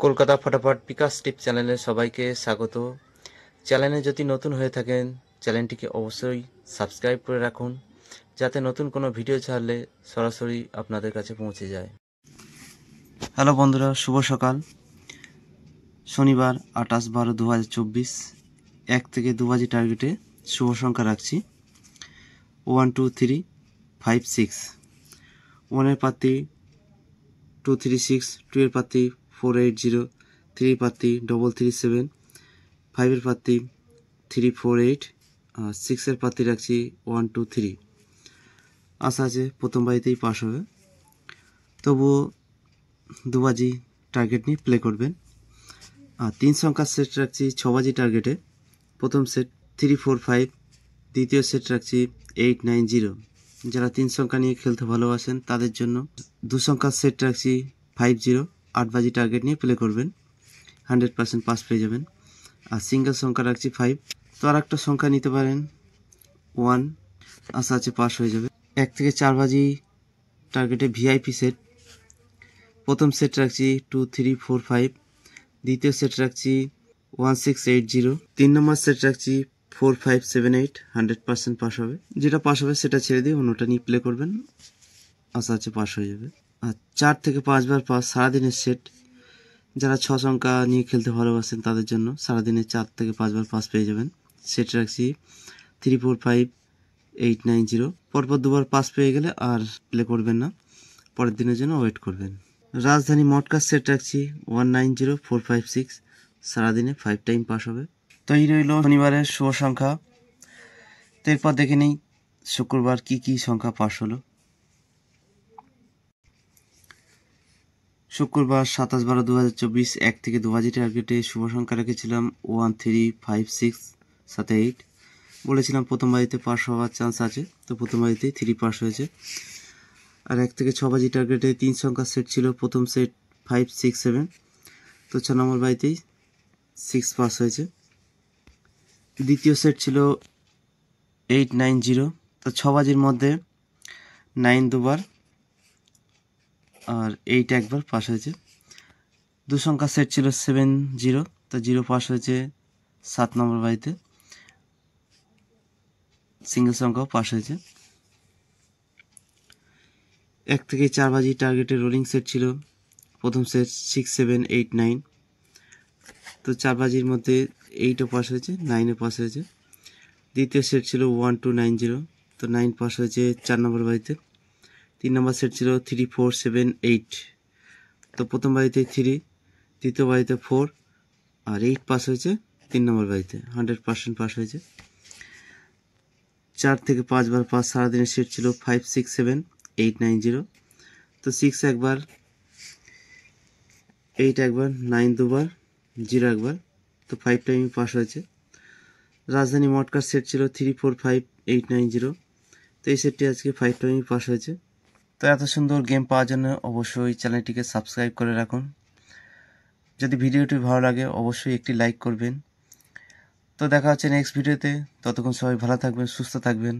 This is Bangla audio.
কলকাতা ফটাফট বিকাশ টিপ চ্যানেলে সবাইকে স্বাগত। চ্যানেলে যদি নতুন হয়ে থাকেন চ্যানেলটিকে অবশ্যই সাবস্ক্রাইব করে রাখুন, যাতে নতুন কোনো ভিডিও ছাড়লে সরাসরি আপনাদের কাছে পৌঁছে যায়। হ্যালো বন্ধুরা, শুভ সকাল। শনিবার 28/12/2024, 1 থেকে 2 বাজি টার্গেটে শুভ সংখ্যা রাখছি 1 2 3 5 6। 1 এর পাতি 236, 2 এর পাতি 480, 3 পাতি 337, 5 এর পাতি 348, 6 এর পাতি রাখছি 1 2 3। আশা আছে প্রথম বাজিতেই পাস হবে, তবুও দুবাজি টার্গেট নিয়ে প্লে করবেন। আর 3 সংখ্যার সেট রাখছি 6 বাজি টার্গেটে। প্রথম সেট 3 4 5, দ্বিতীয় সেট রাখছি 8 9 0। যারা 3 সংখ্যা নিয়ে খেলতে ভালোবাসেন তাদের জন্য 2 সংখ্যার সেট রাখছি 5 0, 8 বাজি টার্গেট নিয়ে প্লে করবেন, 100% পাস পেয়ে যাবেন। আর সিঙ্গেল সংখ্যা রাখছি 5। তো আর একটা সংখ্যা নিতে পারেন 1, আশা আছে পাস হয়ে যাবে। 1 থেকে 4 বাজি টার্গেটে ভিআইপি সেট। প্রথম সেট রাখছি 2 3 4 5, দ্বিতীয় সেট রাখছি 1 6 8 0, 3 নম্বর সেট রাখছি 4 5 7 8, 100% পাস হবে। যেটা পাস হবে সেটা ছেড়ে দিয়ে অন্যটা নিয়ে প্লে করবেন, আশা আছে পাস হয়ে যাবে। আর 4 থেকে 5 বার পাস সারাদিনের সেট। যারা 6 সংখ্যা নিয়ে খেলতে ভালোবাসেন তাদের জন্য সারাদিনে 4 থেকে 5 বার পাস পেয়ে যাবেন। সেট রাখছি 3 4 5 8 9 0। পরপর দুবার পাস পেয়ে গেলে আর প্লে করবেন না, পরের দিনের জন্য ওয়েট করবেন। রাজধানী মটকার সেট রাখছি 1 9 0 4 5 6, সারাদিনে 5 টাইম পাস হবে। তো এই রইল শনিবারের শুভ সংখ্যা। তো এরপর দেখে নেই শুক্রবার কি কি সংখ্যা পাস হলো। শুক্রবার 27/12/2024, 1 থেকে 2 বাজি টার্গেটে শুভ সংখ্যা রেখেছিলাম 1 3 5 6 সাথে 8। বলেছিলাম প্রথম বাজিতে পাস হওয়ার চান্স আছে, তো প্রথম বাজিতেই 3 পাস হয়েছে। আর 1 থেকে 6 বাজি টার্গেটে 3 সংখ্যার সেট ছিল। প্রথম সেট 5 6 7, তো 6 নম্বর বাজিতেই 6 পাস হয়েছে। দ্বিতীয় সেট ছিল 8 9 0, তো 6 বাজির মধ্যে 9 দুবার আর 8 একবার পাস হয়েছে। 2 সংখ্যার সেট ছিল 7 0, তো 0 পাস হয়েছে 7 নম্বর বাজিতে। সিঙ্গেল সংখ্যাও পাস হয়েছে। 1 থেকে 4 বাজি টার্গেটে রোলিং সেট ছিল। প্রথম সেট 6 7 8 9, তো 4 বাজির মধ্যে 8ও পাস হয়েছে, 9ও পাস হয়েছে। দ্বিতীয় সেট ছিল 1 2 9 0, তো 9 পাস হয়েছে 4 নম্বর বাজিতে। 3 নম্বর সেট ছিল 3 4 7 8, তো প্রথম বাজিতে 3, দ্বিতীয় বাজিতে 4 আর 8 পাস হয়েছে 3 নম্বর বাজিতে, 100% পাস হয়েছে। 4 থেকে 5 বার পাস সারাদিনের সেট ছিল 5 6 7 8 9 0, তো 6 একবার, 8 একবার, 9 দুবার, 0 একবার, তো 5 টাইম পাস হয়েছে। রাজধানী মটকার সেট ছিল 3 4 5 8 9 0, তো এই সেটটি আজকে 5 টাইম পাস হয়েছে। তো এত সুন্দর গেম পাওয়ার জন্য অবশ্যই চ্যানেলটিকে সাবস্ক্রাইব করে রাখুন। যদি ভিডিওটি ভালো লাগে অবশ্যই একটি লাইক করবেন। তো দেখা হচ্ছে নেক্সট ভিডিওতে। ততক্ষণ সবাই ভালো থাকবেন, সুস্থ থাকবেন।